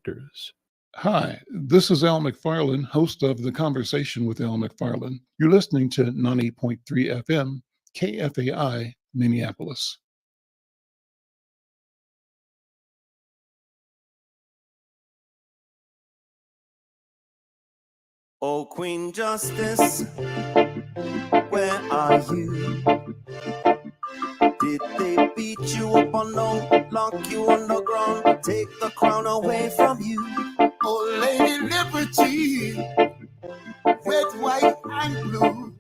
factors. Hi, this is Al McFarlane, host of the Conversation with Al McFarlane. You're listening to 90.3 FM, KFAI, Minneapolis. Oh, Queen Justice, where are you? Did they beat you up or no? Lock you on the ground, take the crown away from you? Oh, Lady Liberty, red, white, and blue.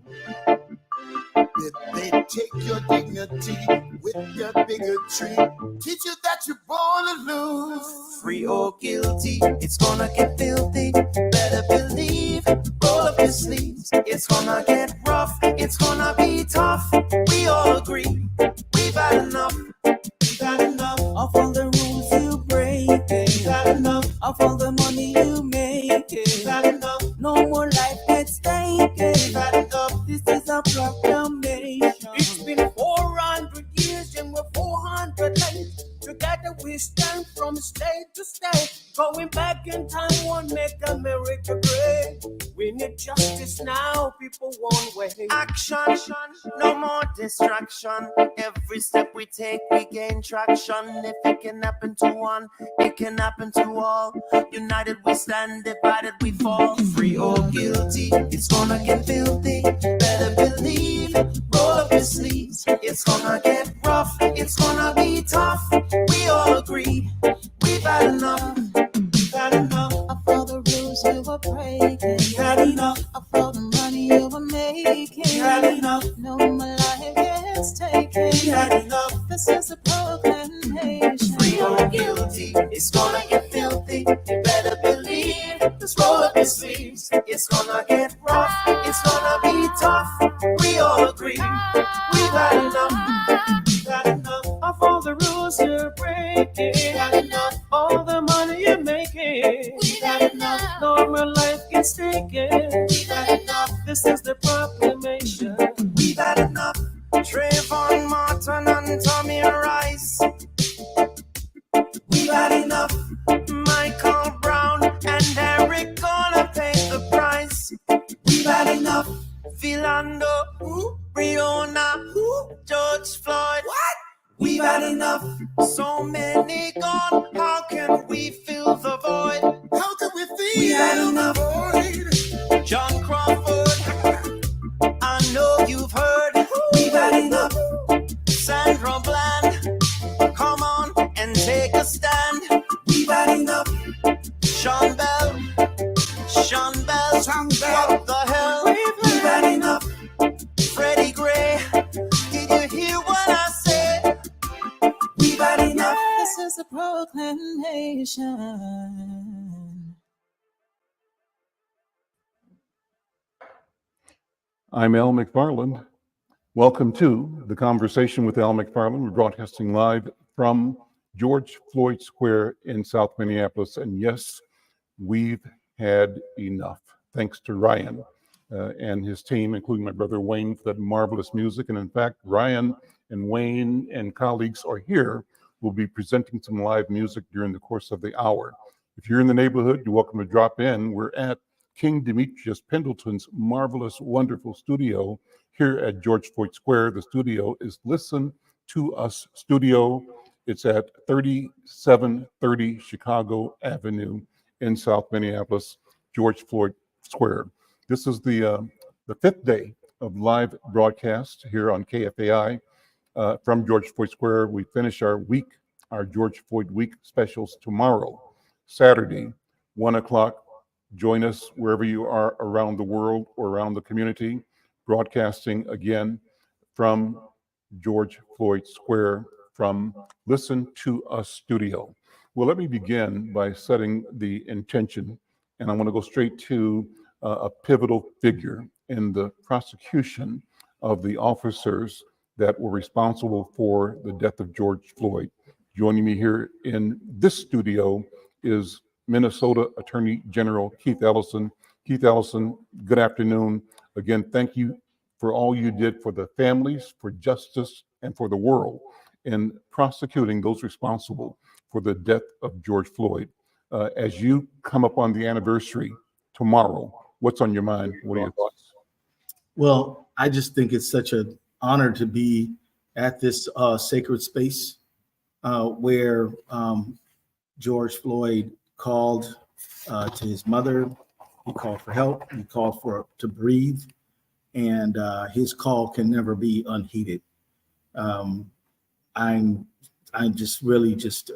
Did they take your dignity with their bigotry? Teach you that you're born to lose. Free or guilty, it's gonna get filthy. Better believe, roll up your sleeves. It's gonna get rough, it's gonna be tough. We all agree, we've had enough. We've had enough of all the rules you break. We've had enough of all the money you make. We've had enough, no more life at stake. We've had enough, this is a proclamation. It's been 400 years and we're 400 late. Together we stand from state to state. Going back in time won't make America great. We need justice now, people won't wait. Action, no more distraction. Every step we take, we gain traction. If it can happen to one, it can happen to all. United we stand, divided we fall. Free or guilty, it's gonna get filthy. Better believe, roll up your sleeves. It's gonna get rough, it's gonna be tough. We all agree, we've had enough. We've had enough of all the rules you were breaking. We've had enough of all the money you were making. We've had enough. No more life gets taken. We've had enough. This is a proclamation. Free or guilty, it's gonna get filthy. You better believe, just roll up your sleeves. It's gonna get rough, it's gonna be tough. We all agree, we've had enough. We've had enough of all the rules you're breaking. We've had enough. All the money you're making. We've had enough. No more life gets taken. We've had enough. This is the proclamation. We've had enough. Trayvon Martin and Tommy Rice. We've had enough. Michael Brown and Eric gonna pay the price. We've had enough. Philando, Breonna, George Floyd. What? We've had enough. So many gone. How can we fill the void? How can we feel? We had enough. Void? John Crawford, I know you've heard. We've had enough. Sandra Bland, come on and take a stand. We've had enough. Sean Bell, what the hell? We've had enough. Freddie Gray, did you hear what I said? We've had enough. This is a proclamation. I'm Al McFarlane. Welcome to the Conversation with Al McFarlane. We're broadcasting live from George Floyd Square in South Minneapolis. And yes, we've had enough. Thanks to Ryan and his team, including my brother Wayne, for that marvelous music. And in fact, Ryan and Wayne and colleagues are here. We'll be presenting some live music during the course of the hour. If you're in the neighborhood, you're welcome to drop in. We're at King Demetrius Pendleton's marvelous, wonderful studio here at George Floyd Square. The studio is Listen to Us Studio. It's at 3730 Chicago Avenue in South Minneapolis, George Floyd Square. This is the fifth day of live broadcast here on KFAI from George Floyd Square. We finish our George Floyd Week specials tomorrow, Saturday, 1 o'clock. Join us wherever you are around the world or around the community, broadcasting again from George Floyd Square from Listen to Us Studio. Well, let me begin by setting the intention, and I want to go straight to a pivotal figure in the prosecution of the officers that were responsible for the death of George Floyd. Joining me here in this studio is Minnesota Attorney General Keith Ellison. Keith Ellison, good afternoon. Again, thank you for all you did for the families, for justice, and for the world in prosecuting those responsible for the death of George Floyd. As you come up on the anniversary tomorrow, what's on your mind? What are your thoughts? Well, I just think it's such an honor to be at this sacred space where George Floyd called to his mother. He called for help. He called to breathe, and his call can never be unheeded. I'm just really just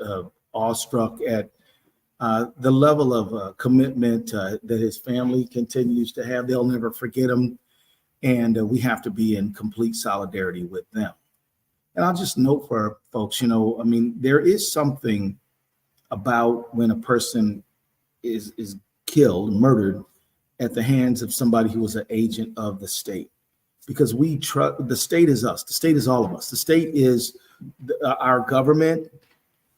awestruck at the level of commitment that his family continues to have. They'll never forget him, and we have to be in complete solidarity with them. And I'll just note for folks, I mean, there is something about when a person is killed, murdered at the hands of somebody who was an agent of the state, because the state is us. The state is all of us. The state is our government.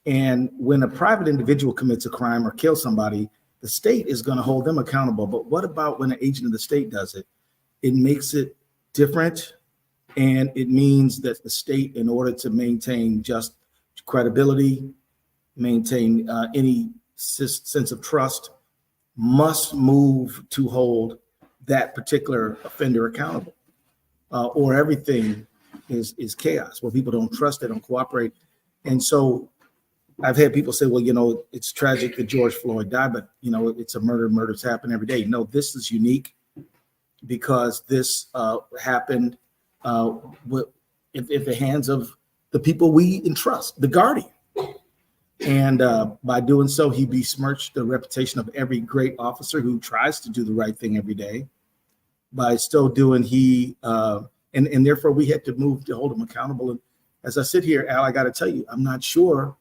And when a private individual commits a crime or kills somebody, the state is going to hold them accountable. But what about when an agent of the state does it? It makes it different. And it means that the state, in order to maintain just credibility, maintain any sense of trust, must move to hold that particular offender accountable, or everything is chaos, where people don't trust, they don't cooperate. And so I've had people say, well, it's tragic that George Floyd died, but, it's a murder. Murders happen every day. No, this is unique because this happened in the hands of the people we entrust, the guardian. And by doing so, he besmirched the reputation of every great officer who tries to do the right thing every day. By still doing, and therefore we had to move to hold him accountable. And as I sit here, Al, I got to tell you, I'm not sure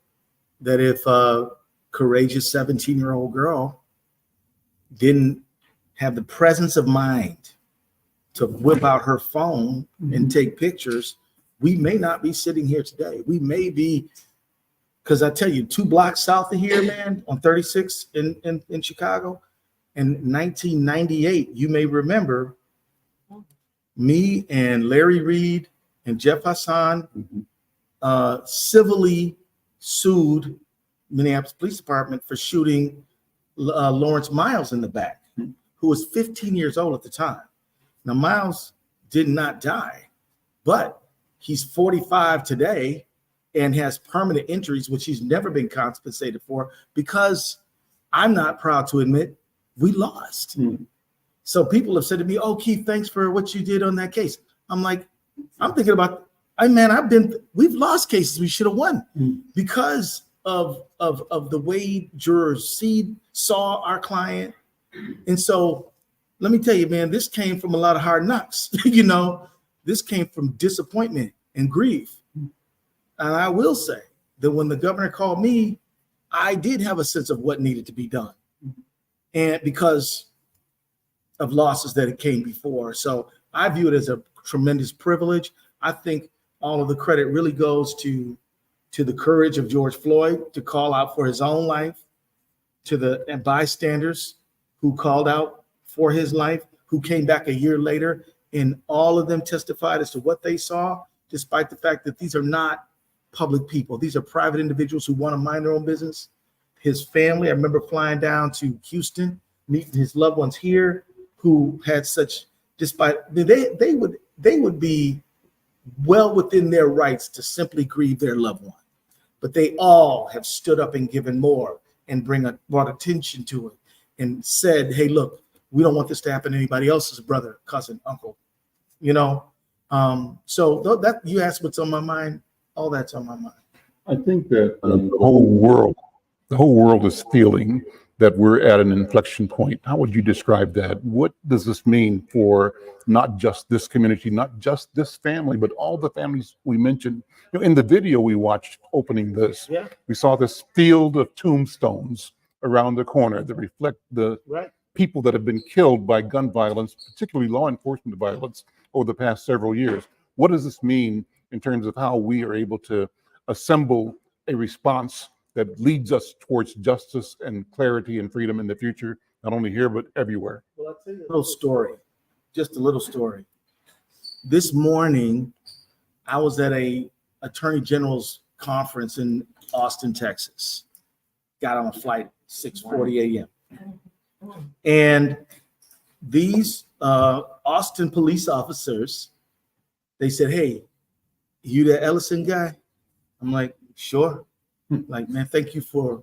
that if a courageous 17-year-old girl didn't have the presence of mind to whip out her phone and take pictures, we may not be sitting here today. We may be, because I tell you, 2 blocks south of here, man, on 36 in Chicago, in 1998, you may remember me and Larry Reed and Jeff Hassan civilly sued Minneapolis Police Department for shooting Lawrence Miles in the back, who was 15 years old at the time. Now, Miles did not die, but he's 45 today and has permanent injuries, which he's never been compensated for, because I'm not proud to admit we lost. So people have said to me, oh, Keith, thanks for what you did on that case. I'm like, I'm thinking about, we've lost cases we should have won because of the way jurors saw our client. And so let me tell you, man, this came from a lot of hard knocks. This came from disappointment and grief. And I will say that when the governor called me, I did have a sense of what needed to be done. And because of losses that it came before. So I view it as a tremendous privilege. I think all of the credit really goes to the courage of George Floyd to call out for his own life, to the bystanders who called out for his life, who came back a year later, and all of them testified as to what they saw, despite the fact that these are not public people. These are private individuals who want to mind their own business. His family, I remember flying down to Houston, meeting his loved ones here, who had such, despite, they would be well within their rights to simply grieve their loved one. But they all have stood up and given more and brought attention to it and said, hey, look, we don't want this to happen to anybody else's brother, cousin, uncle, So that you asked what's on my mind, all that's on my mind. I think that the whole world is feeling that we're at an inflection point. How would you describe that? What does this mean for not just this community, not just this family, but all the families we mentioned? In the video we watched opening this, we saw this field of tombstones around the corner that reflect the people that have been killed by gun violence, particularly law enforcement violence, over the past several years. What does this mean in terms of how we are able to assemble a response that leads us towards justice and clarity and freedom in the future, not only here, but everywhere? Well, I'll tell you a little story, just a little story. This morning, I was at a Attorney General's conference in Austin, Texas. got on a flight 6:40 a.m. And these Austin police officers, they said, "Hey, you the Ellison guy?" I'm like, "Sure." Like, "Man, thank you for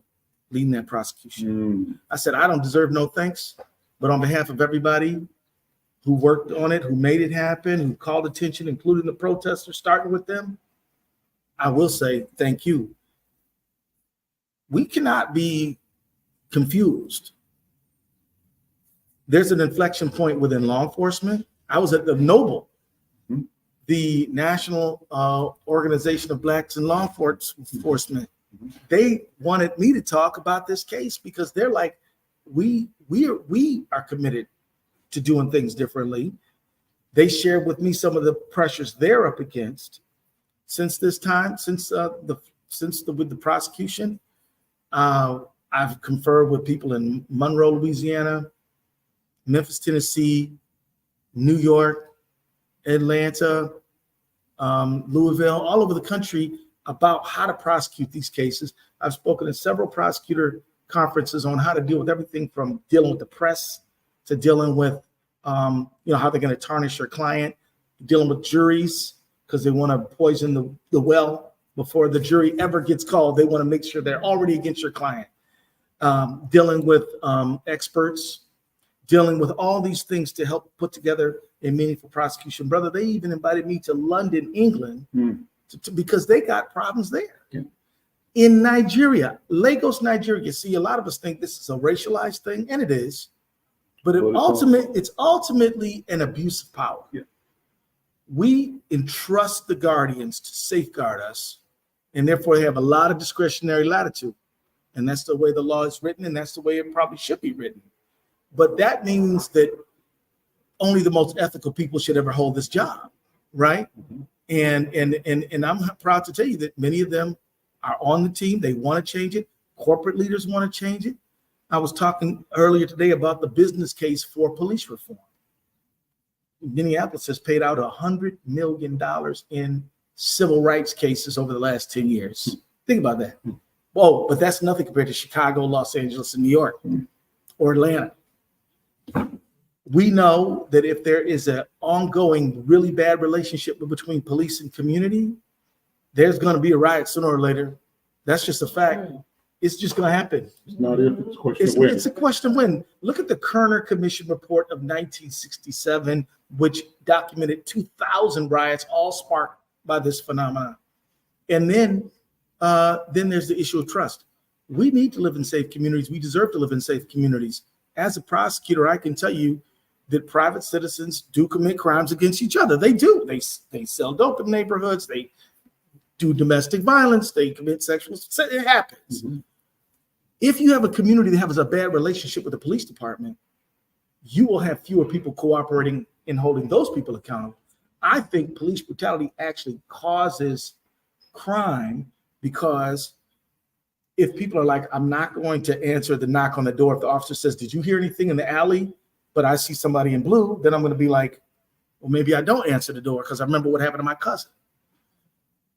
leading that prosecution." I said, "I don't deserve no thanks, but on behalf of everybody who worked on it, who made it happen, who called attention, including the protesters, starting with them, I will say thank you." We cannot be confused. There's an inflection point within law enforcement. I was at the Noble, the National Organization of Blacks in Law Enforcement. They wanted me to talk about this case because they're like, we are committed to doing things differently. They shared with me some of the pressures they're up against since this time, with the prosecution. I've conferred with people in Monroe, Louisiana, Memphis, Tennessee, New York, Atlanta, Louisville, all over the country about how to prosecute these cases. I've spoken at several prosecutor conferences on how to deal with everything from dealing with the press to dealing with, how they're going to tarnish your client, dealing with juries because they want to poison the well before the jury ever gets called. They want to make sure they're already against your client. Dealing with experts, dealing with all these things to help put together a meaningful prosecution. Brother, they even invited me to London, England, because they got problems there. Yeah. In Nigeria, Lagos, Nigeria, see, a lot of us think this is a racialized thing, and it is, but it's ultimately an abuse of power. Yeah. We entrust the guardians to safeguard us, and therefore they have a lot of discretionary latitude. And that's the way the law is written, and that's the way it probably should be written. But that means that only the most ethical people should ever hold this job, right? And I'm proud to tell you that many of them are on the team. They want to change it. Corporate leaders want to change it. I was talking earlier today about the business case for police reform. Minneapolis has paid out $100 million in civil rights cases over the last 10 years. Think about that. Whoa, but that's nothing compared to Chicago, Los Angeles, and New York, or Atlanta. We know that if there is an ongoing, really bad relationship between police and community, there's going to be a riot sooner or later. That's just a fact. It's just going to happen. It's not if, it's a question of when. It's a question of when. Look at the Kerner Commission report of 1967, which documented 2,000 riots, all sparked by this phenomenon. And then there's the issue of trust. We need to live in safe communities. We deserve to live in safe communities. As a prosecutor, I can tell you that private citizens do commit crimes against each other. They do. They sell dope in neighborhoods. They do domestic violence. They commit sexual. It happens. If you have a community that has a bad relationship with the police department, you will have fewer people cooperating in holding those people accountable. I think police brutality actually causes crime because if people are like, I'm not going to answer the knock on the door. If the officer says, did you hear anything in the alley? But I see somebody in blue, then I'm going to be like, well, maybe I don't answer the door because I remember what happened to my cousin.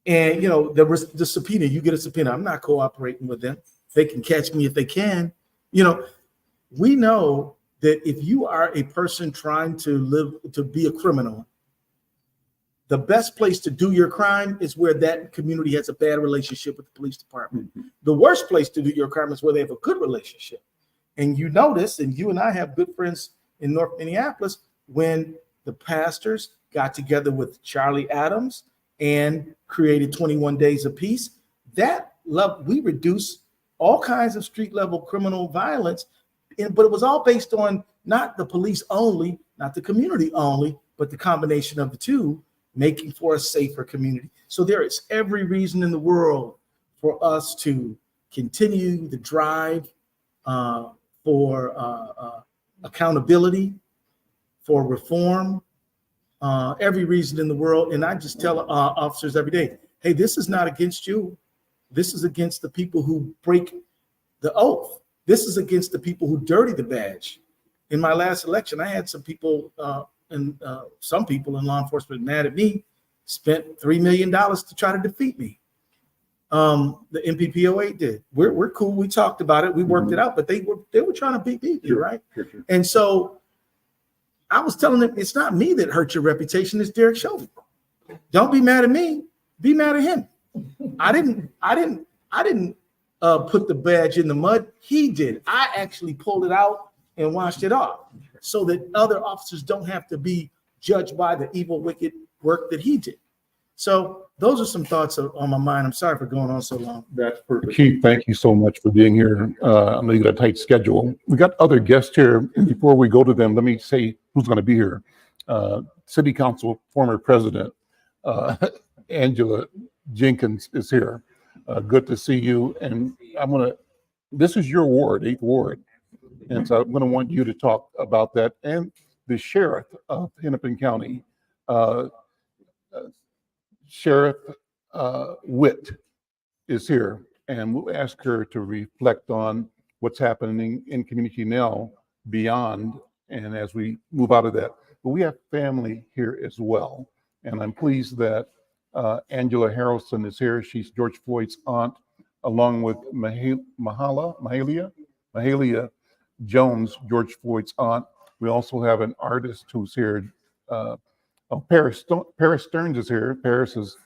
And, the subpoena, you get a subpoena. I'm not cooperating with them. They can catch me if they can. We know that if you are a person trying to be a criminal, the best place to do your crime is where that community has a bad relationship with the police department. The worst place to do your crime is where they have a good relationship. And you notice, and you and I have good friends in North Minneapolis, when the pastors got together with Charlie Adams and created 21 Days of Peace, we reduced all kinds of street level criminal violence, but it was all based on not the police only, not the community only, but the combination of the two, making for a safer community. So there is every reason in the world for us to continue the drive for accountability, for reform, every reason in the world. And I just tell officers every day, hey, this is not against you. This is against the people who break the oath. This is against the people who dirty the badge. In my last election, I had some people in law enforcement mad at me, spent $3 million to try to defeat me. The MPPOA did. We're cool. We talked about it. We worked it out, but they were trying to beat me, right? Sure. And so I was telling them, it's not me that hurt your reputation. It's Derek Chauvin. Don't be mad at me. Be mad at him. I didn't put the badge in the mud. He did. I actually pulled it out and washed it off so that other officers don't have to be judged by the evil, wicked work that he did. So those are some thoughts on my mind. I'm sorry for going on so long. That's perfect. Keith, thank you so much for being here. I know you got a tight schedule. We got other guests here. And before we go to them, let me say who's going to be here. City Council former President Andrea Jenkins is here. Good to see you. And this is your ward, 8th Ward. And so I'm going to want you to talk about that. And the Sheriff of Hennepin County, Sheriff Witt is here, and we'll ask her to reflect on what's happening in community now beyond, and as we move out of that. But we have family here as well, and I'm pleased that Angela Harrelson is here. She's George Floyd's aunt, along with Mahalia Jones, George Floyd's aunt. We also have an artist who's here. Paris Stearns is here. Paris is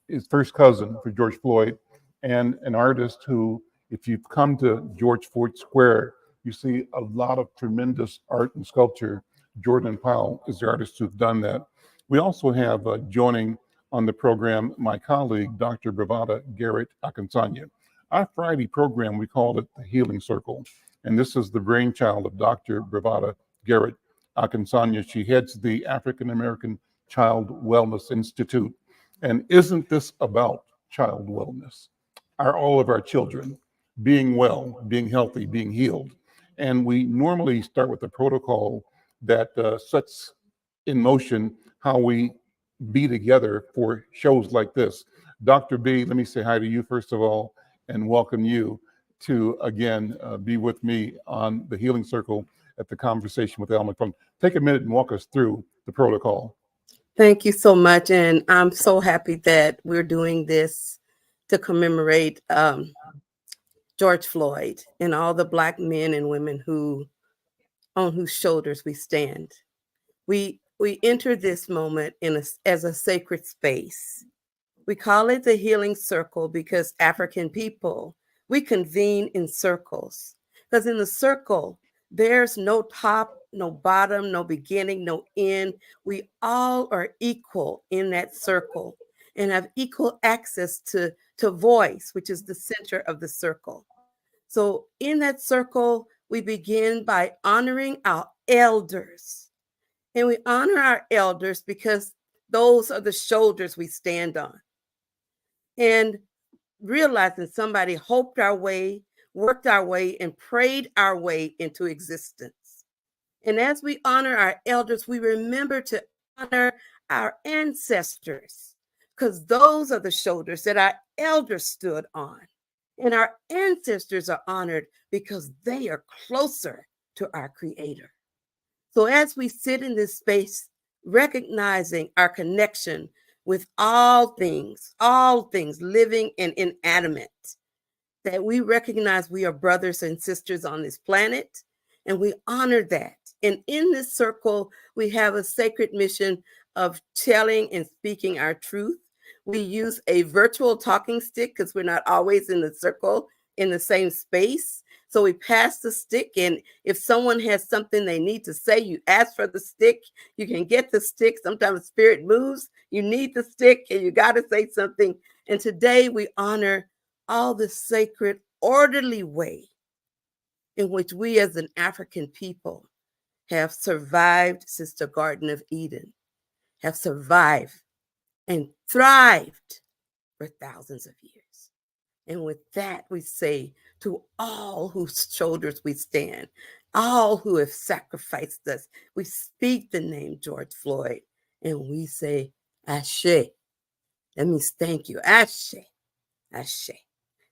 his first cousin for George Floyd, and an artist who, if you've come to George Floyd Square, you see a lot of tremendous art and sculpture. Jordan Powell is the artist who's done that. We also have joining on the program my colleague, Dr. Bravada Garrett Akinsanya. Our Friday program, we called it the Healing Circle, and this is the brainchild of Dr. Bravada Garrett Akinsanya. She heads the African American Child Wellness Institute. And isn't this about child wellness? Are all of our children being well, being healthy, being healed? And we normally start with a protocol that sets in motion how we be together for shows like this. Dr. B, let me say hi to you first of all, and welcome you to, again, be with me on the Healing Circle at the Conversation with Al McFarlane. Take a minute and walk us through the protocol. Thank you so much. And I'm so happy that we're doing this to commemorate George Floyd and all the Black men and women on whose shoulders we stand. We enter this moment as a sacred space. We call it the Healing Circle because African people, we convene in circles. Because in the circle, there's no top, no bottom, no beginning, no end. We all are equal in that circle and have equal access to voice, which is the center of the circle. So in that circle, we begin by honoring our elders. And we honor our elders because those are the shoulders we stand on. And realizing somebody hoped our way, worked our way, and prayed our way into existence. And as we honor our elders, we remember to honor our ancestors, because those are the shoulders that our elders stood on. And our ancestors are honored because they are closer to our Creator. So as we sit in this space, recognizing our connection with all things living and inanimate, that we recognize we are brothers and sisters on this planet, and we honor that. And in this circle, we have a sacred mission of telling and speaking our truth. We use a virtual talking stick because we're not always in the circle in the same space. So we pass the stick, and if someone has something they need to say, you ask for the stick. You can get the stick. Sometimes the spirit moves. You need the stick, and you got to say something. And today we honor all the sacred, orderly way in which we as an African people have survived since the Garden of Eden, have survived and thrived for thousands of years. And with that, we say to all whose shoulders we stand, all who have sacrificed us, we speak the name George Floyd, and we say, Ashe. That means thank you. Ashe. Ashe.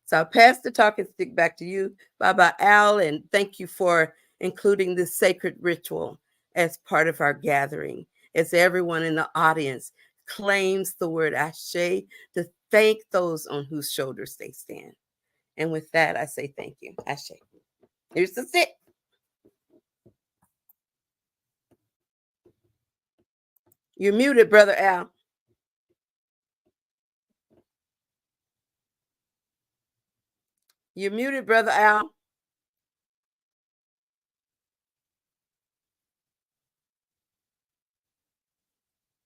So I'll pass the talking stick back to you, Baba Al, and thank you for including this sacred ritual as part of our gathering, as everyone in the audience claims the word ashe to thank those on whose shoulders they stand. And with that, I say thank you. Ashe. Here's the sit. You're muted, Brother Al. You're muted, Brother Al.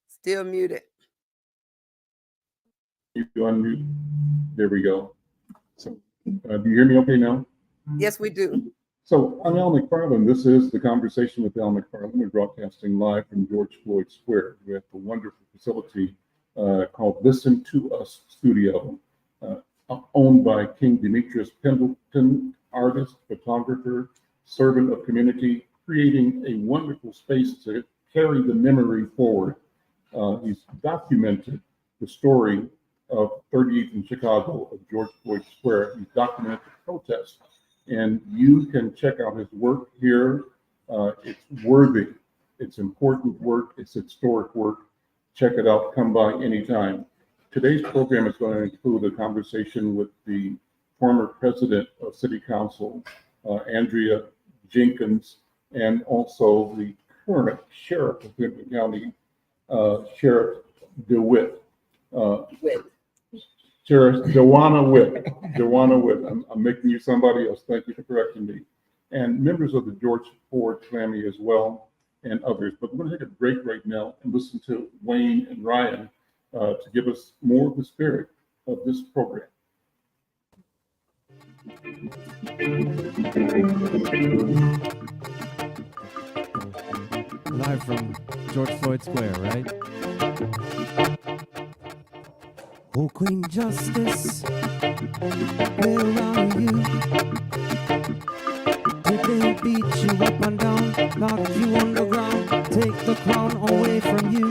Still muted. You unmute. There we go. So, do you hear me okay now? Yes, we do. So, I'm Al McFarlane. This is the Conversation with Al McFarlane. We're broadcasting live from George Floyd Square. We have a wonderful facility called Listen to Us Studio, owned by King Demetrius Pendleton, artist, photographer, servant of community, creating a wonderful space to carry the memory forward. He's documented the story of 38th in Chicago of George Floyd Square. He's documented the protest. And you can check out his work here. It's worthy. It's important work. It's historic work. Check it out. Come by anytime. Today's program is going to include a conversation with the former president of City Council, Andrea Jenkins, and also the current sheriff of Clinton County, Sheriff DeWitt. Sheriff Dawanna Witt. Dawanna Witt. I'm making you somebody else. Thank you for correcting me. And members of the George Floyd family as well, and others. But we're going to take a break right now and listen to Wayne and Ryan to give us more of the spirit of this program. Live from George Floyd Square, right? Oh, Queen Justice, where are you? Did they beat you up and down, knock you on the ground, take the crown away from you?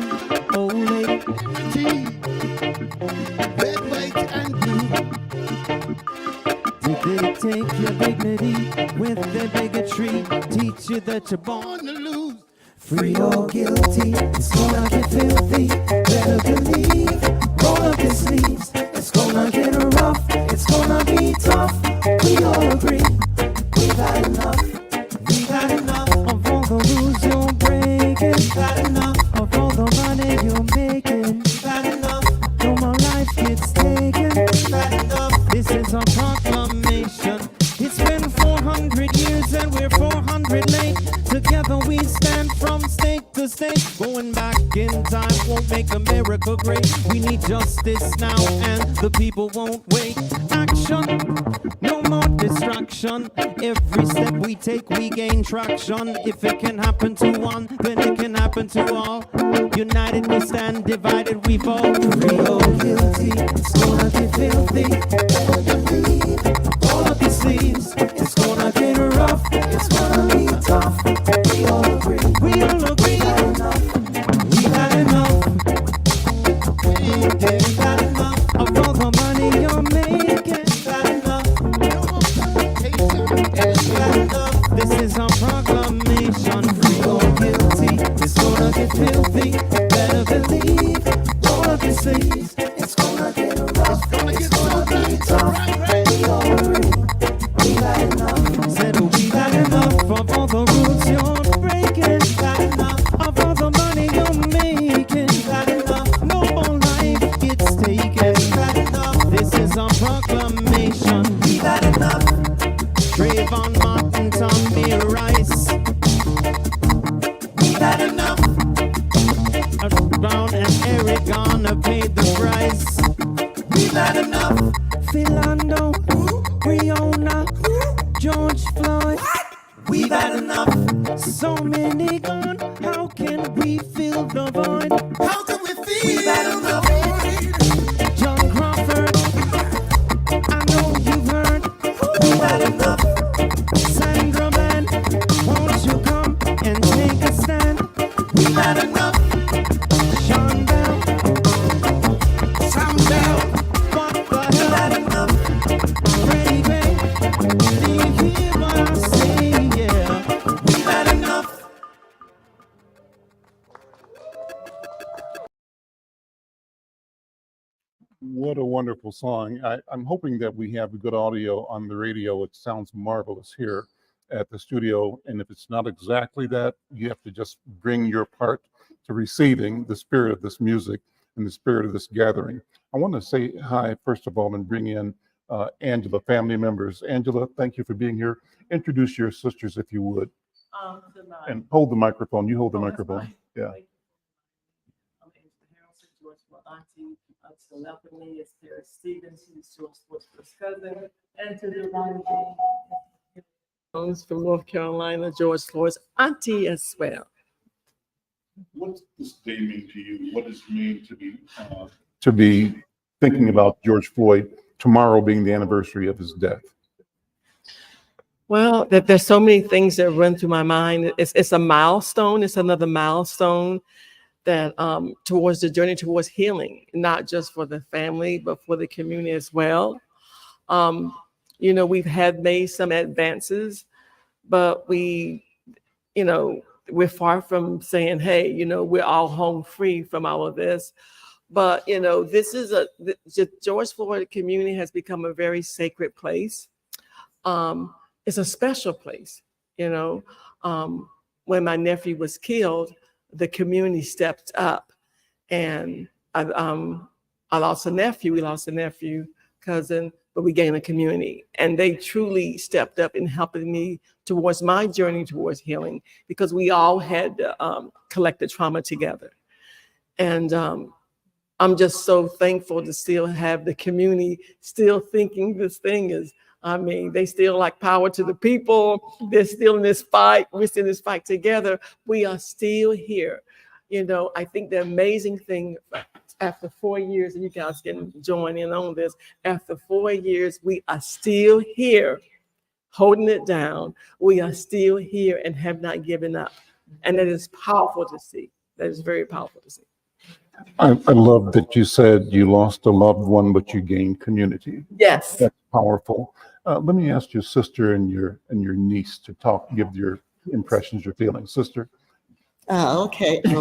Oh, lady, Red, white, and blue. did they take your dignity with their bigotry, teach you that you're born to lose? Free or guilty, it's gonna get filthy, better believe. Roll up your sleeves, it's gonna get rough, it's gonna be tough. We all agree, we've had enough. We've had enough of all the rules you're breaking. We've had enough of all the money you're making. We've had enough, no more life gets taken. We've had enough, this is our proclamation. It's been 400 years and we're 400 late. Together we stand from state to state. Going back in time won't make America great. We need justice now and the people won't wait. Action, no more distraction. Every step we take we gain traction. If it can happen to one, then it can happen to all. United we stand, divided we fall. Free or guilty, it's gonna get filthy. Roll up your sleeves, it's gonna get rough, it's gonna be tough. We all agree, we've had enough. We've had enough. We've had enough of all the money you're making. We've had enough. We've had enough. This is our proclamation. Free or guilty, it's gonna get filthy. Better believe. Roll up your sleeves, it's gonna get rough, it's gonna be tough. We all agree, we've had enough. Said we've had enough of all the rules you're breaking. We've had enough of all the money you're making. We've had enough, no more life gets taken. We've had enough, this is our proclamation. We've had enough. Trayvon Martin, Tommy Rice. We've had enough. Brown and Eric gonna pay the price. We've had enough. Philando, Breonna, George Floyd. We've had enough. So many gone. How can we fill the void? How can we feel? We've had enough. John Crawford, I know you've heard. We've had enough. Sandra Man, won't you come and take a stand? We've had enough. Sean Bell, Sam Bell. what the hell? We've had enough. Freddie Gray, do you hear what I say? Yeah, we've had enough. What a wonderful song. I'm hoping that we have good audio on the radio. It sounds marvelous here at the studio. And if it's not exactly that, you have to just bring your part to receiving the spirit of this music and the spirit of this gathering. I want to say hi, first of all, and bring in Angela, family members. Angela, thank you for being here. Introduce your sisters, if you would. And hold the microphone. You hold the microphone. Yeah. To the left of me is Sarah Stevens, who's George Floyd's first cousin, and to the right of me, from North Carolina, George Floyd's auntie as well. What does this day mean to you? What does it mean to be thinking about George Floyd, tomorrow being the anniversary of his death? Well, there's so many things that run through my mind. It's a milestone. It's another milestone that towards the journey towards healing, not just for the family, but for the community as well. We've made some advances, but we're far from saying, hey, we're all home free from all of this. But, this is the George Floyd community has become a very sacred place. It's a special place, when my nephew was killed, the community stepped up, and I lost a nephew. We lost a nephew, cousin, but we gained a community, and they truly stepped up in helping me towards my journey towards healing, because we all had collected trauma together. And I'm just so thankful to still have the community still thinking this thing is. They still like power to the people. They're still in this fight. We're still in this fight together. We are still here. I think the amazing thing after 4 years, and you guys can join in on this, after 4 years, we are still here holding it down. We are still here and have not given up. And that is powerful to see. That is very powerful to see. I love that you said you lost a loved one, but you gained community. Yes. That's powerful. Let me ask your sister and your niece to give your impressions, your feelings. Sister. Okay. This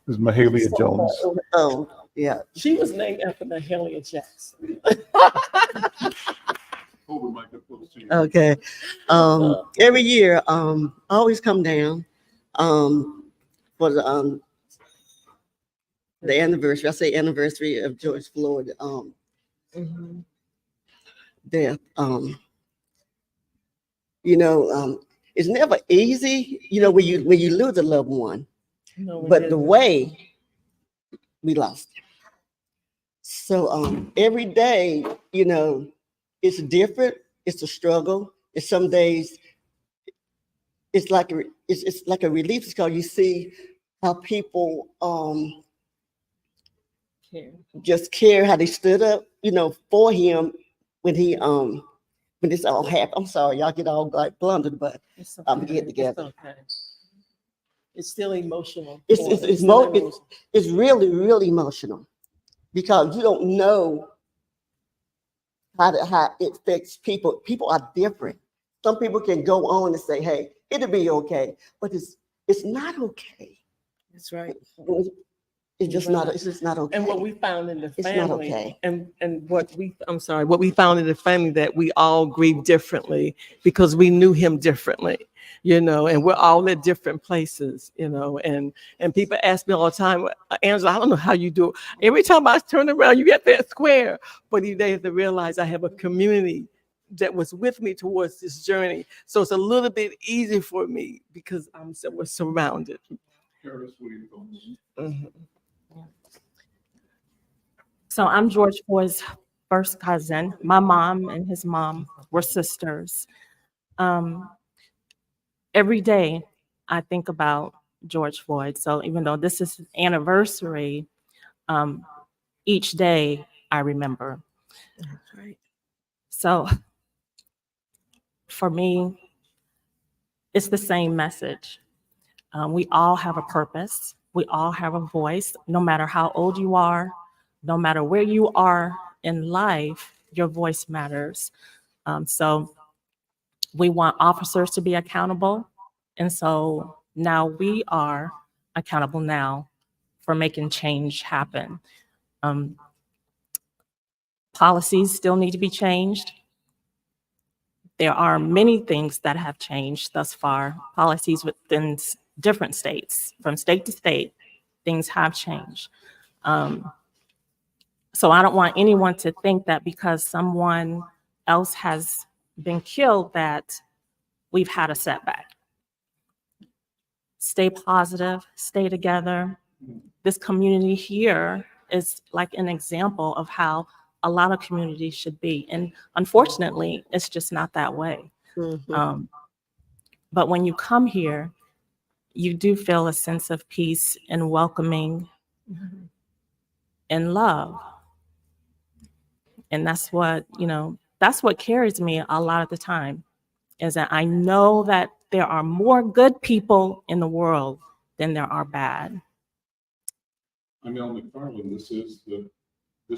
is Mahalia Jones. Oh, yeah. She was named after Mahalia Jackson. Hold the microphone to you. Okay. Every year, I always come down for the anniversary. I say anniversary of George Floyd death. It's never easy, when you lose a loved one. No, but the way we lost him. So every day, it's different. It's a struggle. It's some days it's like a relief, because you see how people just care, how they stood up, for him when this all happened. I'm sorry, y'all get all like blundered, but I'm getting together. It's okay. It's still emotional. It's really, really emotional, because you don't know how it affects people. People are different. Some people can go on and say, "Hey, it'll be okay," but it's not okay. That's right. It's just not. It's just not okay. And what we found in the family, it's not okay. And what we found in the family, that we all grieve differently because we knew him differently, and we're all at different places, and people ask me all the time, Angela, I don't know how you do it. Every time I turn around, you get that square. But they have to realize I have a community that was with me towards this journey. So it's a little bit easy for me because we're surrounded. So I'm George Floyd's first cousin. My mom and his mom were sisters. Every day I think about George Floyd. So even though this is his anniversary, each day I remember. That's right. So for me, it's the same message. We all have a purpose. We all have a voice, no matter how old you are, no matter where you are in life, your voice matters. So we want officers to be accountable. And so now we are accountable now for making change happen. Policies still need to be changed. There are many things that have changed thus far. Policies within different states, from state to state, things have changed. So I don't want anyone to think that because someone else has been killed that we've had a setback. Stay positive, stay together. This community here is like an example of how a lot of communities should be. And unfortunately, it's just not that way. Mhm. But when you come here, you do feel a sense of peace and welcoming and love. And that's what, that's what carries me a lot of the time, is that I know that there are more good people in the world than there are bad. I'm Al McFarlane. This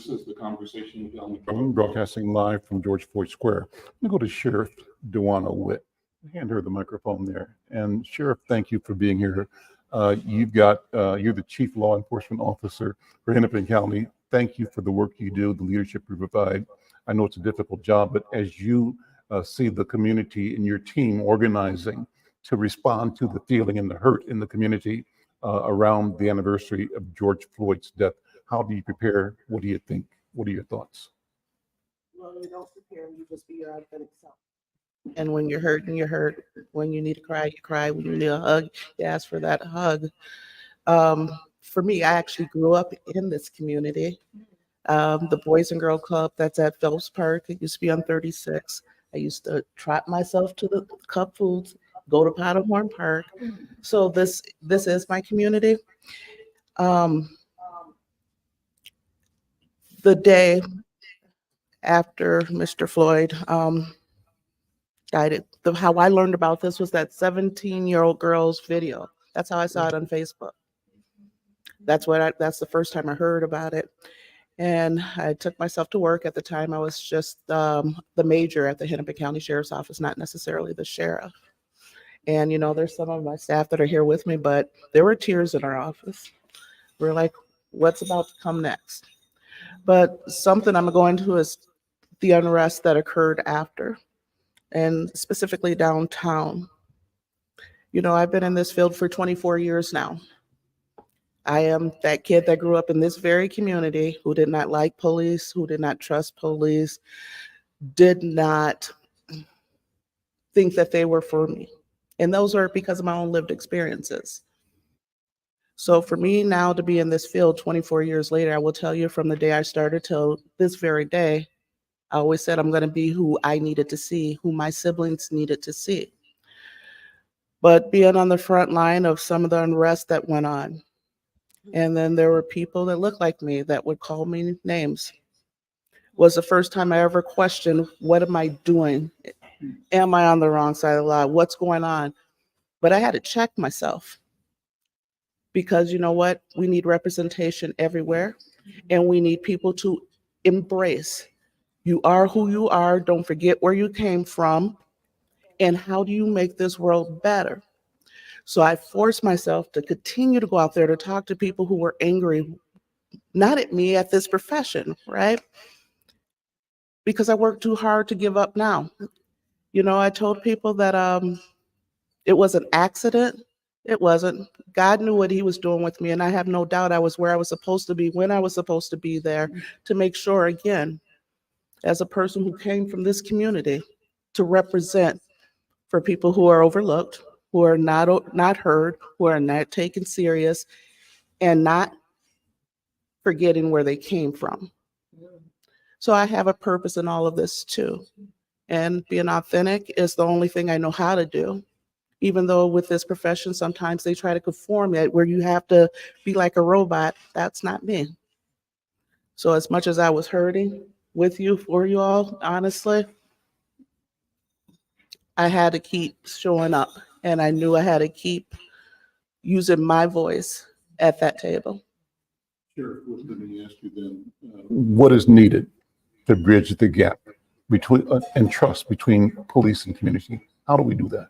is the Conversation with Al McFarlane, broadcasting live from George Floyd Square. I'm going to go to Sheriff Dawanna Witt. Hand her the microphone there. And Sheriff, thank you for being here. You're the Chief Law Enforcement Officer for Hennepin County. Thank you for the work you do, the leadership you provide. I know it's a difficult job, but as you see the community and your team organizing to respond to the feeling and the hurt in the community around the anniversary of George Floyd's death, how do you prepare? What do you think? What are your thoughts? Well, you don't prepare, you just be your authentic self. And when you're hurting, you're hurt. When you need to cry, you cry. When you need a hug, you ask for that hug. For me, I actually grew up in this community. The Boys and Girl Club that's at Phelps Park, it used to be on 36. I used to trot myself to the Cup Foods, go to Powderhorn Park. So this is my community. The day after Mr. Floyd died, how I learned about this was that 17-year-old girl's video. That's how I saw it on Facebook. That's the first time I heard about it. And I took myself to work. At the time, I was just the major at the Hennepin County Sheriff's Office, not necessarily the sheriff. And, there's some of my staff that are here with me, but there were tears in our office. We're like, what's about to come next? But something I'm going to is the unrest that occurred after, and specifically downtown. I've been in this field for 24 years now. I am that kid that grew up in this very community who did not like police, who did not trust police, did not think that they were for me. And those are because of my own lived experiences. So for me now to be in this field 24 years later, I will tell you from the day I started till this very day, I always said I'm going to be who I needed to see, who my siblings needed to see. But being on the front line of some of the unrest that went on, and then there were people that looked like me that would call me names, was the first time I ever questioned, what am I doing? Am I on the wrong side of the law? What's going on? But I had to check myself, because you know what? We need representation everywhere, and we need people to embrace. You are who you are. Don't forget where you came from, and how do you make this world better? So I forced myself to continue to go out there to talk to people who were angry, not at me, at this profession, right? Because I worked too hard to give up now. I told people that it was an accident. It wasn't. God knew what he was doing with me, and I have no doubt I was where I was supposed to be, when I was supposed to be there, to make sure, again, as a person who came from this community, to represent for people who are overlooked, who are not heard, who are not taken serious, and not forgetting where they came from. So I have a purpose in all of this too. And being authentic is the only thing I know how to do. Even though with this profession, sometimes they try to conform it where you have to be like a robot. That's not me. So as much as I was hurting with you, for you all, honestly, I had to keep showing up, and I knew I had to keep using my voice at that table. Sheriff, let me ask you then, what is needed to bridge the gap between and trust between police and community? How do we do that?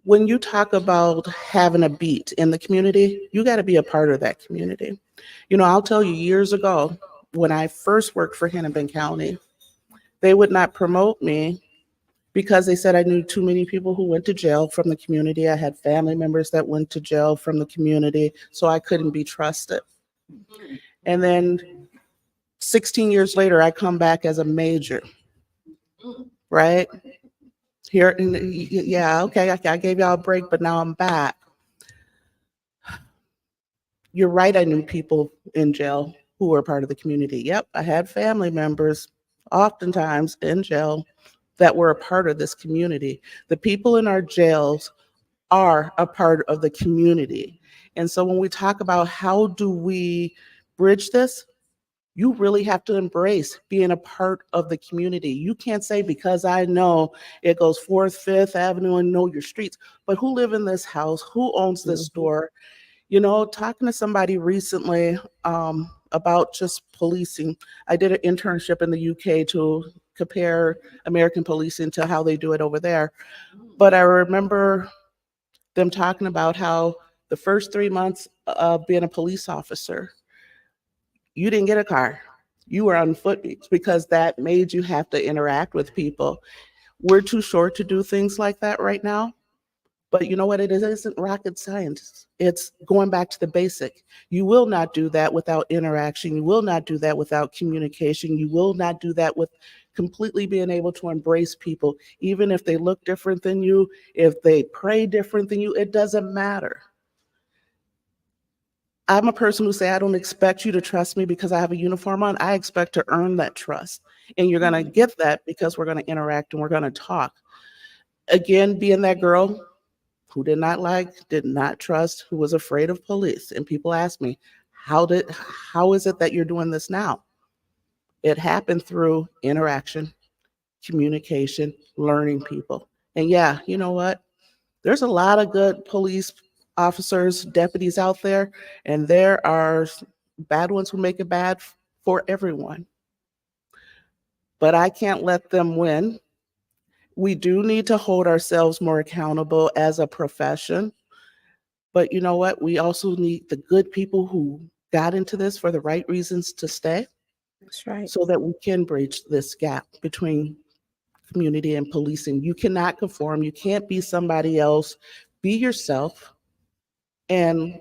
When you talk about having a beat in the community, you got to be a part of that community. I'll tell you, years ago, when I first worked for Hennepin County, they would not promote me because they said I knew too many people who went to jail from the community. I had family members that went to jail from the community, so I couldn't be trusted. And then 16 years later, I come back as a major, right? Here, yeah, okay, I gave y'all a break, but now I'm back. You're right, I knew people in jail who were part of the community. Yep, I had family members oftentimes in jail that were a part of this community. The people in our jails are a part of the community. And so when we talk about how do we bridge this, you really have to embrace being a part of the community. You can't say because I know it goes 4th, 5th Avenue and know your streets, but who live in this house? Who owns this store? You know, talking to somebody recently about just policing. I did an internship in the UK to compare American policing to how they do it over there. But I remember them talking about how the first 3 months of being a police officer, you didn't get a car. You were on foot because that made you have to interact with people. We're too short to do things like that right now. But you know what? It isn't rocket science. It's going back to the basic. You will not do that without interaction. You will not do that without communication. You will not do that with completely being able to embrace people, even if they look different than you, if they pray different than you, it doesn't matter. I'm a person who say, I don't expect you to trust me because I have a uniform on. I expect to earn that trust. And you're going to get that because we're going to interact and we're going to talk. Again, being that girl who did not trust, who was afraid of police. And people ask me, how is it that you're doing this now? It happened through interaction, communication, learning people. And yeah, you know what? There's a lot of good police officers, deputies out there, and there are bad ones who make it bad for everyone. But I can't let them win. We do need to hold ourselves more accountable as a profession. But you know what? We also need the good people who got into this for the right reasons to stay. That's right. So that we can bridge this gap between community and policing. You cannot conform. You can't be somebody else. Be yourself and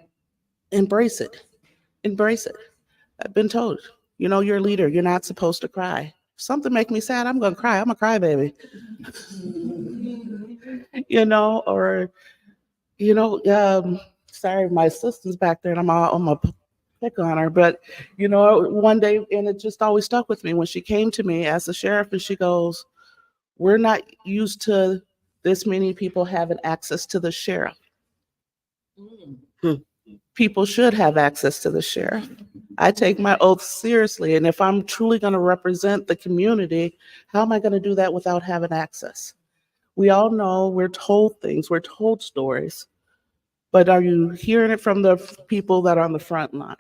embrace it. Embrace it. I've been told, you know, you're a leader. You're not supposed to cry. If something make me sad, I'm going to cry. I'm a crybaby. You know, or, you know, sorry, my assistant's back there and I'm going to pick on her. But, you know, one day, and it just always stuck with me when she came to me as a sheriff and she goes, we're not used to this many people having access to the sheriff. People should have access to the sheriff. I take my oath seriously. And if I'm truly going to represent the community, how am I going to do that without having access? We all know we're told things, we're told stories, but are you hearing it from the people that are on the front line?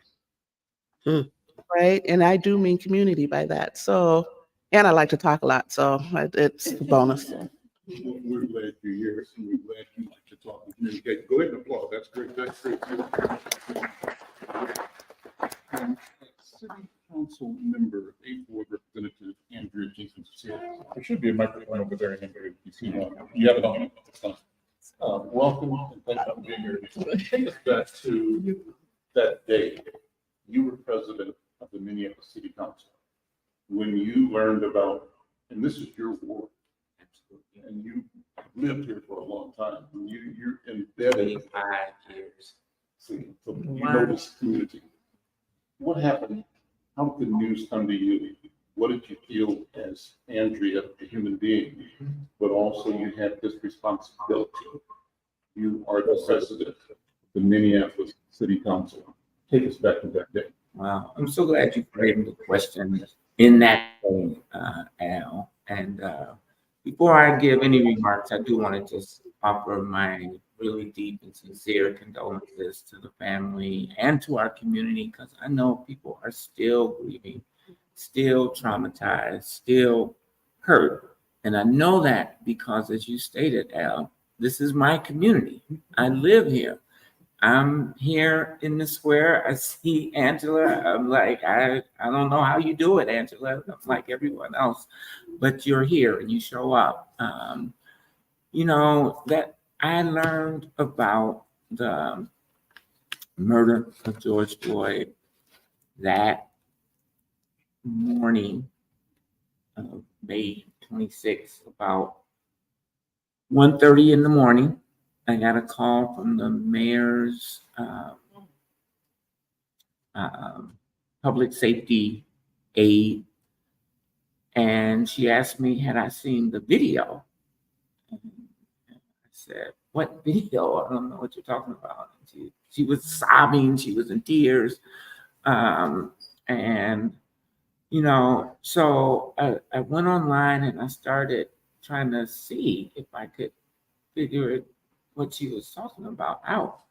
Right? And I do mean community by that. So, and I like to talk a lot, so it's a bonus. We're glad you're here. We're glad you like to talk and communicate. Go ahead and applaud. That's great. That's great. City Council member, 8th Ward Representative Andrea Jenkins is here. There should be a microphone over there. You have it on. Welcome and thank you for being here. Take us back to that day. You were president of the Minneapolis City Council. When you learned about, and this is your ward, and you lived here for a long time, and you're embedded 25 years. See, so you know this community. What happened? How did the news come to you? What did you feel as Andrea, a human being, but also you had this responsibility? You are the president of the Minneapolis City Council. Take us back to that day. Wow, I'm so glad you framed the question in that way, Al. And before I give any remarks, I do want to just offer my really deep and sincere condolences to the family and to our community, because I know people are still grieving, still traumatized, still hurt. And I know that because, as you stated, Al, this is my community. I live here. I'm here in the square. I see Angela. I'm like, I don't know how you do it, Angela. I'm like everyone else, but you're here and you show up. You know, that I learned about the murder of George Floyd that morning of May 26th, about 1:30 in the morning. I got a call from the mayor's public safety aide, and she asked me, had I seen the video? And I said, what video? I don't know what you're talking about. And she was sobbing, she was in tears. And, you know, so I went online and I started trying to see if I could figure what she was talking about out.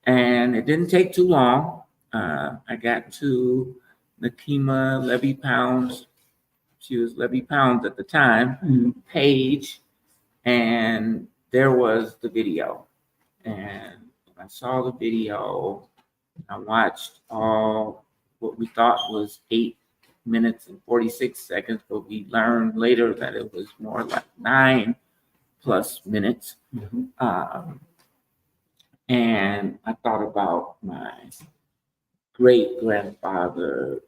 And it didn't take too long. I got to Nakima Levy Pounds. She was Levy Pounds at the time, page, and there was the video. And I saw the video. I watched all what we thought was 8 minutes and 46 seconds, but we learned later that it was more like 9+ minutes. And I thought about my great grandfather,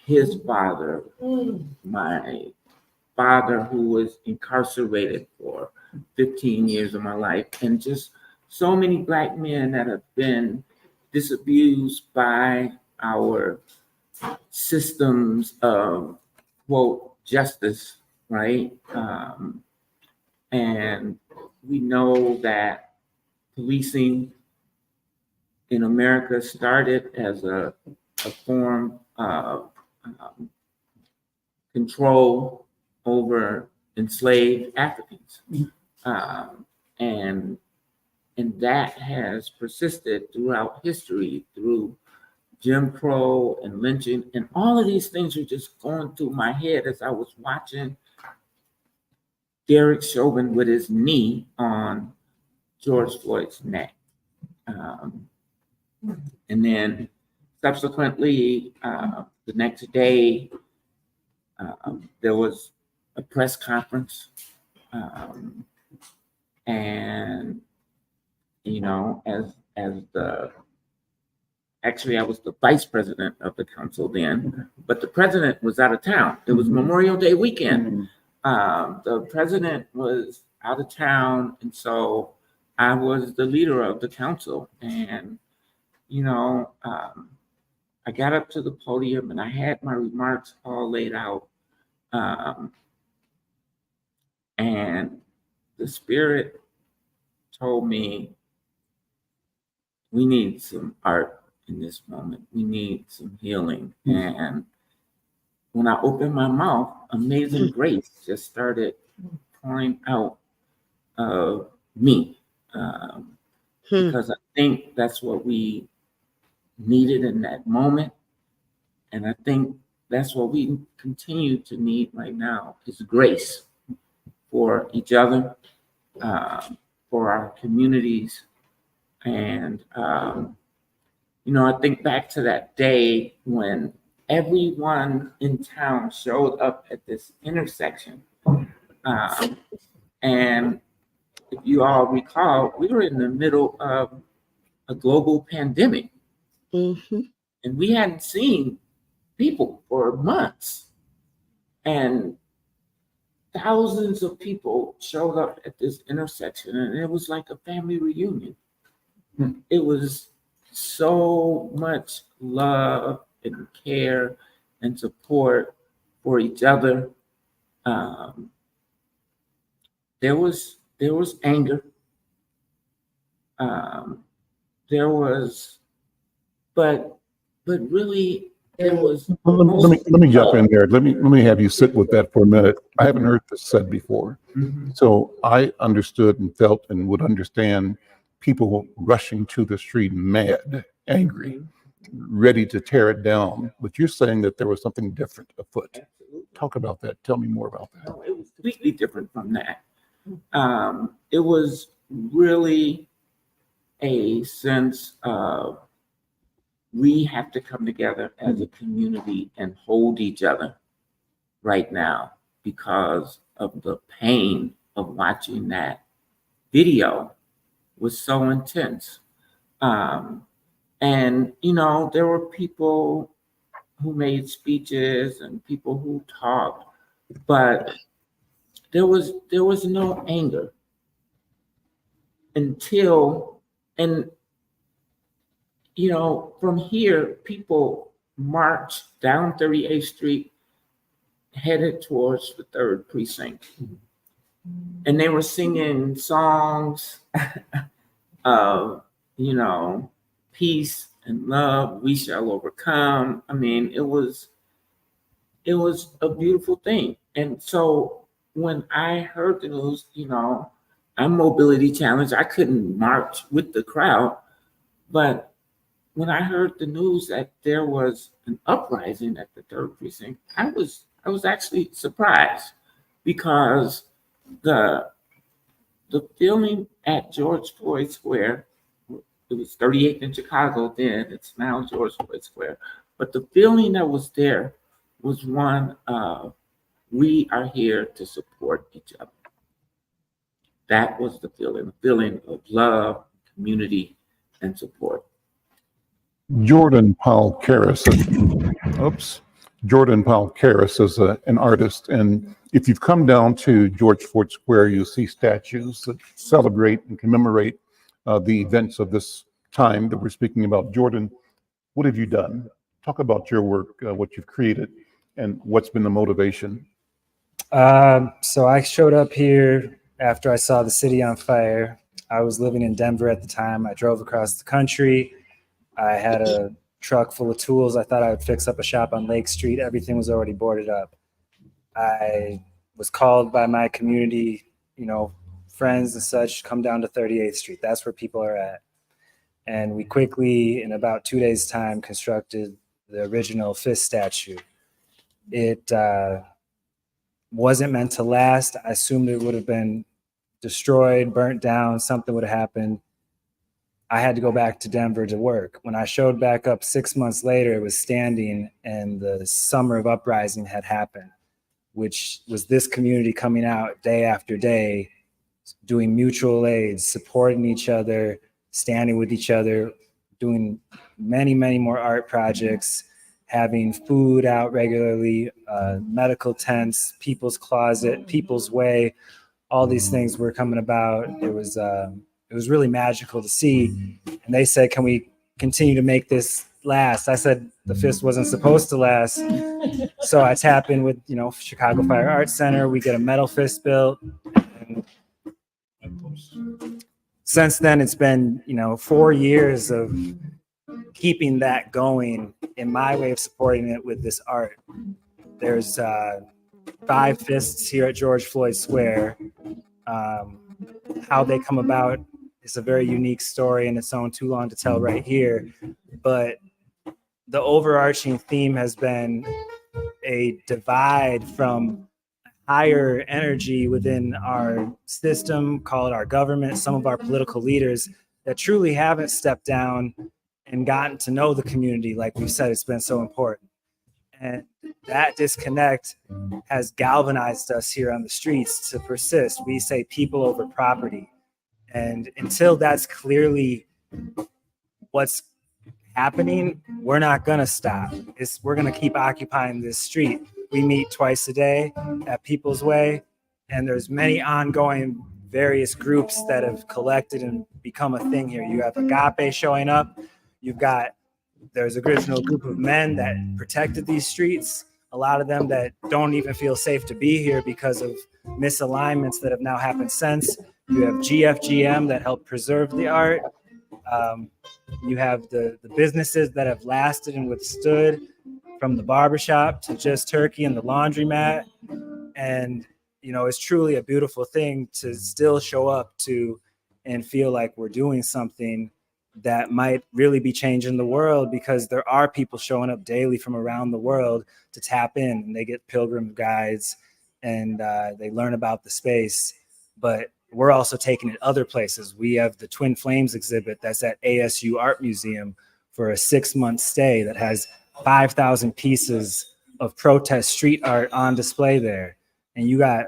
his father, my father who was incarcerated for 15 years of my life, and just so many Black men that have been disabused by our systems of, quote, justice, right? And we know that policing in America started as a form of control over enslaved Africans. And that has persisted throughout history, through Jim Crow and lynching, and all of these things were just going through my head as I was watching Derek Chauvin with his knee on George Floyd's neck. And then subsequently, the next day, there was a press conference. And, you know, actually I was the vice president of the council then, but the president was out of town. It was Memorial Day weekend. The president was out of town, and so I was the leader of the council. And, you know, I got up to the podium and I had my remarks all laid out. And the Spirit told me, we need some art in this moment. We need some healing. And when I opened my mouth, Amazing Grace just started pouring out of me. Because I think that's what we needed in that moment. And I think that's what we continue to need right now, is grace for each other, for our communities. And, you know, I think back to that day when everyone in town showed up at this intersection. And if you all recall, we were in the middle of a global pandemic. And we hadn't seen people for months. And thousands of people showed up at this intersection, and it was like a family reunion. It was so much love and care and support for each other. There was anger. There was, but really there was. Let me jump in there. Let me have you sit with that for a minute. I haven't heard this said before. So I understood and felt and would understand people rushing to the street mad, angry, ready to tear it down. But you're saying that there was something different afoot. Absolutely. Talk about that. Tell me more about that. No, it was completely different from that. It was really a sense of we have to come together as a community and hold each other right now because of the pain of watching that video was so intense. And, you know, there were people who made speeches and people who talked, but there was no anger until, and you know, from here, people marched down 38th Street, headed towards the 3rd precinct. And they were singing songs of, you know, peace and love, we shall overcome. I mean, it was a beautiful thing. And so when I heard the news, you know, I'm mobility challenged. I couldn't march with the crowd, but when I heard the news that there was an uprising at the 3rd precinct, I was actually surprised because the feeling at George Floyd Square, it was 38th in Chicago then, it's now George Floyd Square, but the feeling that was there was one of we are here to support each other. That was the feeling of love, community, and support. Jordan Powell Karras is an artist, and if you've come down to George Floyd Square, you'll see statues that celebrate and commemorate the events of this time that we're speaking about. Jordan, what have you done? Talk about your work, what you've created, and what's been the motivation. So I showed up here after I saw the city on fire. I was living in Denver at the time. I drove across the country. I had a truck full of tools. I thought I would fix up a shop on Lake Street. Everything was already boarded up. I was called by my community, you know, friends and such, come down to 38th Street. That's where people are at. And we quickly, in about 2 days' time, constructed the original fist statue. It wasn't meant to last. I assumed it would have been destroyed, burnt down, something would have happened. I had to go back to Denver to work. When I showed back up 6 months later, it was standing and the summer of uprising had happened, which was this community coming out day after day, doing mutual aid, supporting each other, standing with each other, doing many, many more art projects, having food out regularly, medical tents, people's closet, people's way, all these things were coming about. It was really magical to see. And they said, can we continue to make this last? I said, the fist wasn't supposed to last. So I tap in with, you know, Chicago Fire Arts Center. We get a metal fist built. And since then, it's been, you know, 4 years of keeping that going in my way of supporting it with this art. There's 5 fists here at George Floyd Square. How they come about is a very unique story in its own, too long to tell right here. But the overarching theme has been a divide from higher energy within our system, call it our government, some of our political leaders that truly haven't stepped down and gotten to know the community. Like we said, it's been so important. And that disconnect has galvanized us here on the streets to persist. We say people over property. And until that's clearly what's happening, we're not going to stop. We're going to keep occupying this street. We meet twice a day at People's Way, and there's many ongoing various groups that have collected and become a thing here. You have Agape showing up. There's an original group of men that protected these streets. A lot of them that don't even feel safe to be here because of misalignments that have now happened since. You have GFGM that helped preserve the art. You have the businesses that have lasted and withstood, from the barbershop to Just Turkey and the laundromat. And, you know, it's truly a beautiful thing to still show up to and feel like we're doing something that might really be changing the world, because there are people showing up daily from around the world to tap in, and they get pilgrim guides and they learn about the space. But we're also taking it other places. We have the Twin Flames exhibit that's at ASU Art Museum for a 6-month stay that has 5,000 pieces of protest street art on display there. And you got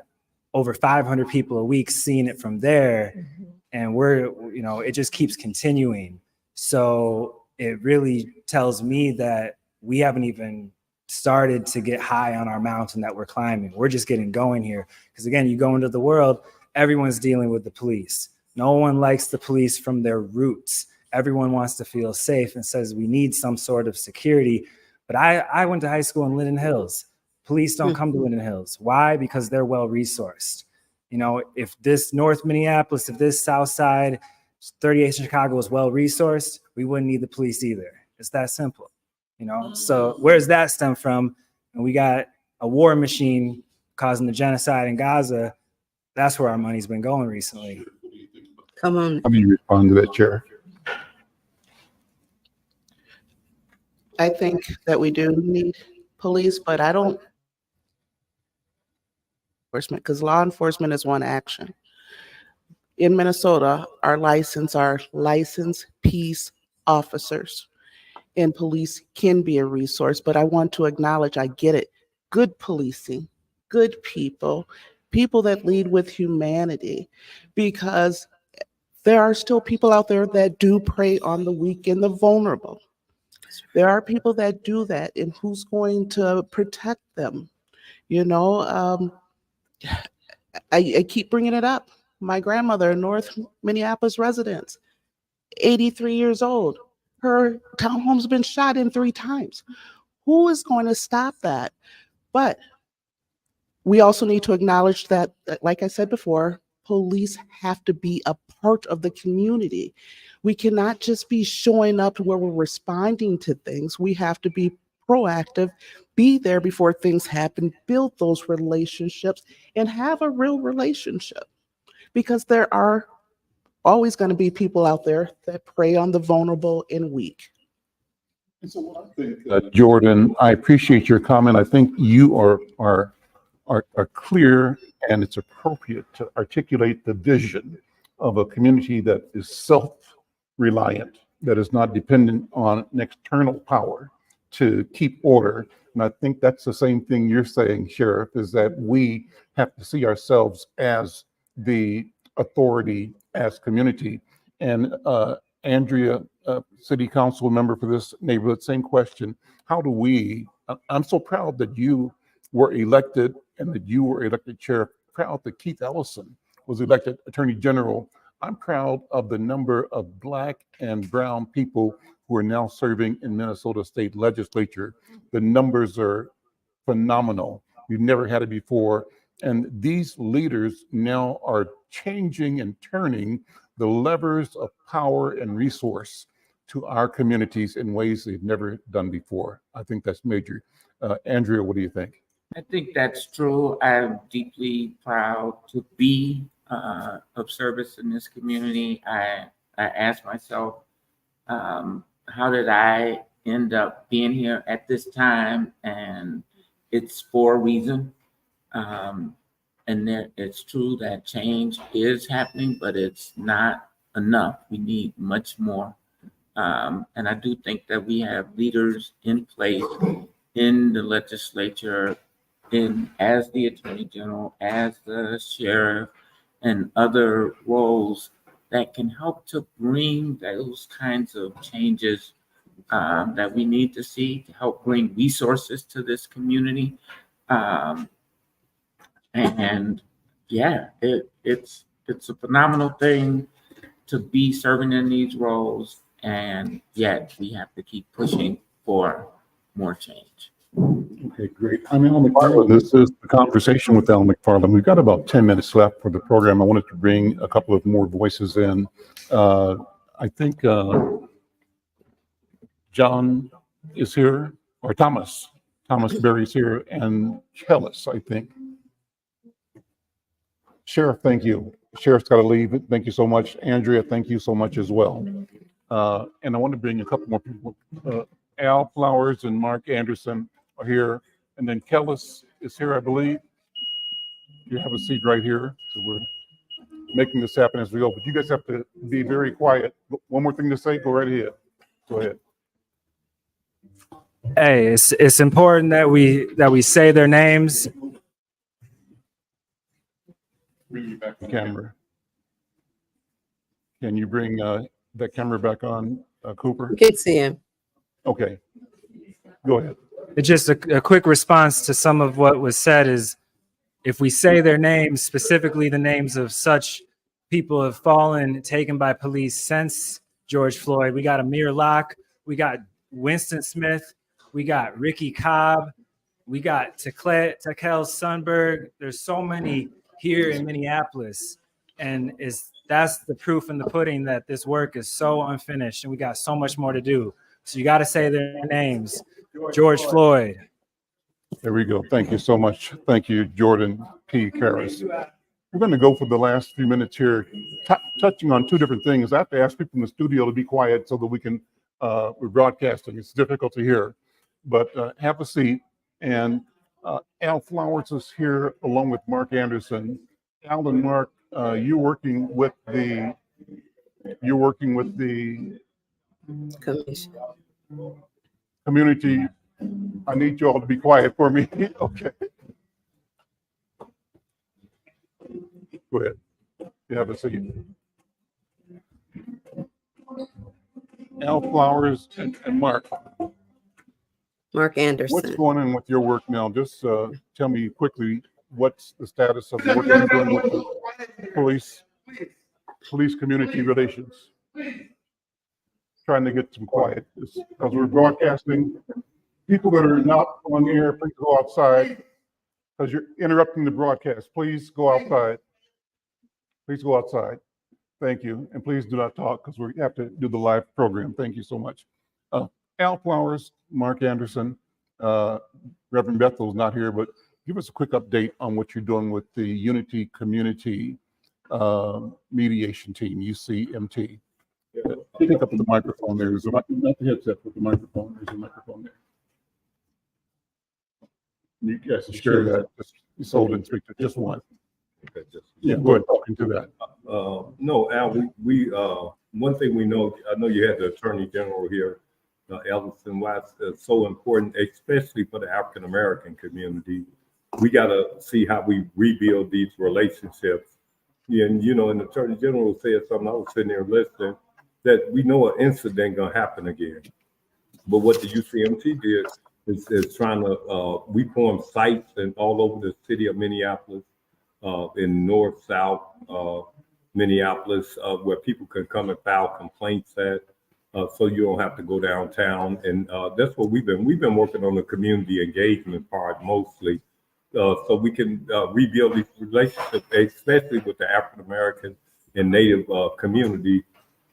over 500 people a week seeing it from there. And it just keeps continuing. So it really tells me that we haven't even started to get high on our mountain that we're climbing. We're just getting going here. Because again, you go into the world, everyone's dealing with the police. No one likes the police from their roots. Everyone wants to feel safe and says we need some sort of security. But I went to high school in Linden Hills. Police don't come to Linden Hills. Why? Because they're well resourced. If this North Minneapolis, if this South Side, 38th Chicago was well resourced, we wouldn't need the police either. It's that simple. So where does that stem from? And we got a war machine causing the genocide in Gaza. That's where our money's been going recently. Come on. How do you respond to that, Chair? I think that we do need police, but I don't enforcement, because law enforcement is one action. In Minnesota, our licensed peace officers, and police can be a resource, but I want to acknowledge, I get it. Good policing, good people that lead with humanity, because there are still people out there that do prey on the weak and the vulnerable. There are people that do that, and who's going to protect them? I keep bringing it up. My grandmother, North Minneapolis resident, 83 years old. Her townhome's been shot in 3 times. Who is going to stop that? But we also need to acknowledge that, like I said before, police have to be a part of the community. We cannot just be showing up to where we're responding to things. We have to be proactive, be there before things happen, build those relationships, and have a real relationship. Because there are always going to be people out there that prey on the vulnerable and weak. Jordan, I appreciate your comment. I think you are clear, and it's appropriate to articulate the vision of a community that is self-reliant, that is not dependent on an external power to keep order. And I think that's the same thing you're saying, Sheriff, is that we have to see ourselves as the authority, as community. And Andrea, city council member for this neighborhood, same question. How do we, I'm so proud that you were elected and that you were elected chair, proud that Keith Ellison was elected attorney general. I'm proud of the number of Black and brown people who are now serving in Minnesota state legislature. The numbers are phenomenal. We've never had it before. And these leaders now are changing and turning the levers of power and resource to our communities in ways they've never done before. I think that's major. Andrea, what do you think? I think that's true. I'm deeply proud to be of service in this community. I ask myself, how did I end up being here at this time? And it's for a reason. And it's true that change is happening, but it's not enough. We need much more. And I do think that we have leaders in place in the legislature, as the attorney general, as the sheriff, and other roles that can help to bring those kinds of changes that we need to see to help bring resources to this community. And yeah, it's a phenomenal thing to be serving in these roles, and yet we have to keep pushing for more change. Okay, great. I'm Al McFarlane. This is the Conversation with Al McFarlane. We've got about 10 minutes left for the program. I wanted to bring a couple of more voices in. I think John is here, or Thomas Berry's here, and Kellis, I think. Sheriff, thank you. Sheriff's got to leave. Thank you so much. Andrea, thank you so much as well. And I want to bring a couple more people. Al Flowers and Mark Anderson are here. And then Kellis is here, I believe. You have a seat right here. So making this happen as we go. But you guys have to be very quiet. One more thing to say, go right ahead. Go ahead. Hey, it's important that we say their names. Bring you back the camera. Can you bring that camera back on, Cooper? You can see him. Okay. Go ahead. It's just a quick response to some of what was said is if we say their names, specifically the names of such people have fallen, taken by police since George Floyd. We got Amir Locke, we got Winston Smith, we got Ricky Cobb, we got Takel Sundberg. There's so many here in Minneapolis. And that's the proof in the pudding that this work is so unfinished and we got so much more to do. So you got to say their names. George Floyd. There we go. Thank you so much. Thank you, Jordan P. Karras. We're going to go for the last few minutes here, touching on two different things. I have to ask people in the studio to be quiet so that we can, we're broadcasting. It's difficult to hear, but have a seat. And Al Flowers is here along with Mark Anderson. Al and Mark, you're working with the community. I need you all to be quiet for me. Okay. Go ahead. You have a seat. Al Flowers and Mark. Mark Anderson. What's going on with your work now? Just tell me quickly what's the status of the work you're doing with the police community relations. Trying to get some quiet because we're broadcasting. People that are not on air, please go outside because you're interrupting the broadcast. Please go outside. Please go outside. Thank you. And please do not talk because we have to do the live program. Thank you so much. Al Flowers, Mark Anderson, Reverend Bethel's not here, but give us a quick update on what you're doing with the Unity Community Mediation Team, UCMT. Pick up the microphone there. There's not the headset, but the microphone. There's a microphone there. You guys can share that. Just hold and speak to just one. Yeah, go ahead talking to that. No, Al, we one thing we know, I know you had the Attorney General here, Ellison Watts, so important, especially for the African American community. We got to see how we rebuild these relationships. And, you know, and the Attorney General said something, I was sitting there listening, that we know an incident going to happen again. But what the UCMT did is trying to, we formed sites all over the city of Minneapolis, in north, south Minneapolis, where people can come and file complaints at, so you don't have to go downtown. And that's what we've been working on, the community engagement part mostly, so we can rebuild these relationships, especially with the African American and Native community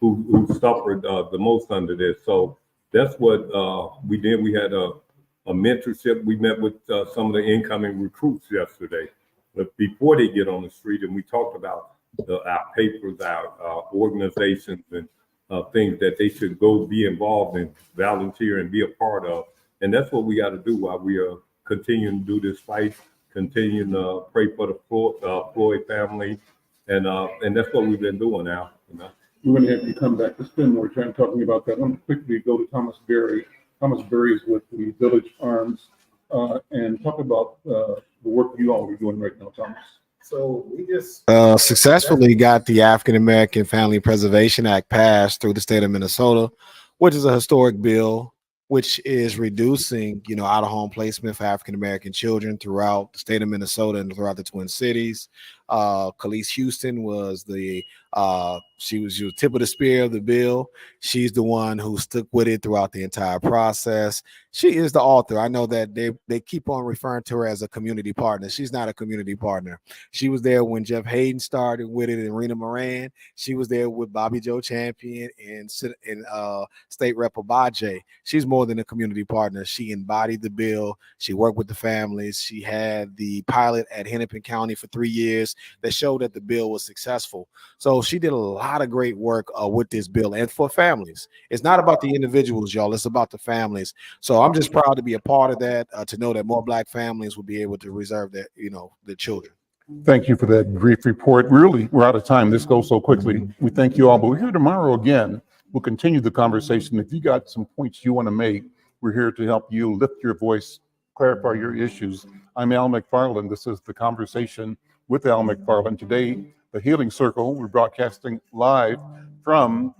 who suffered the most under this. So that's what we did. We had a mentorship. We met with some of the incoming recruits yesterday, but before they get on the street, and we talked about our papers, our organizations, and things that they should go be involved in, volunteer, and be a part of. And that's what we got to do while we are continuing to do this fight, continuing to pray for the Floyd family, and that's what we've been doing now. You know? We're going to have you come back to spend more time talking about that. I'm going to quickly go to Thomas Berry. Thomas Berry is with the Village Arms, and talk about the work you all are doing right now, Thomas. So we just successfully got the African American Family Preservation Act passed through the state of Minnesota, which is a historic bill, which is reducing, out of home placement for African American children throughout the state of Minnesota and throughout the Twin Cities. Khalees Houston was she was tip of the spear of the bill. She's the one who stuck with it throughout the entire process. She is the author. I know that they keep on referring to her as a community partner. She's not a community partner. She was there when Jeff Hayden started with it and Rena Moran. She was there with Bobby Joe Champion and State Rep Abaje. She's more than a community partner. She embodied the bill. She worked with the families. She had the pilot at Hennepin County for 3 years that showed that the bill was successful. So she did a lot of great work with this bill and for families. It's not about the individuals, y'all. It's about the families. So I'm just proud to be a part of that, to know that more Black families will be able to reserve their, the children. Thank you for that brief report. Really, we're out of time. This goes so quickly. We thank you all, but we're here tomorrow again. We'll continue the conversation. If you got some points you want to make, we're here to help you lift your voice, clarify your issues. I'm Al McFarlane. This is The Conversation with Al McFarlane. Today, the Healing Circle. We're broadcasting live from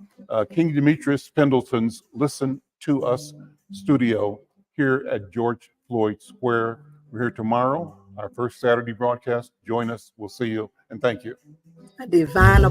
King Demetrius Pendleton's Listen to Us studio here at George Floyd Square. We're here tomorrow, our first Saturday broadcast. Join us. We'll see you, and thank you. A divine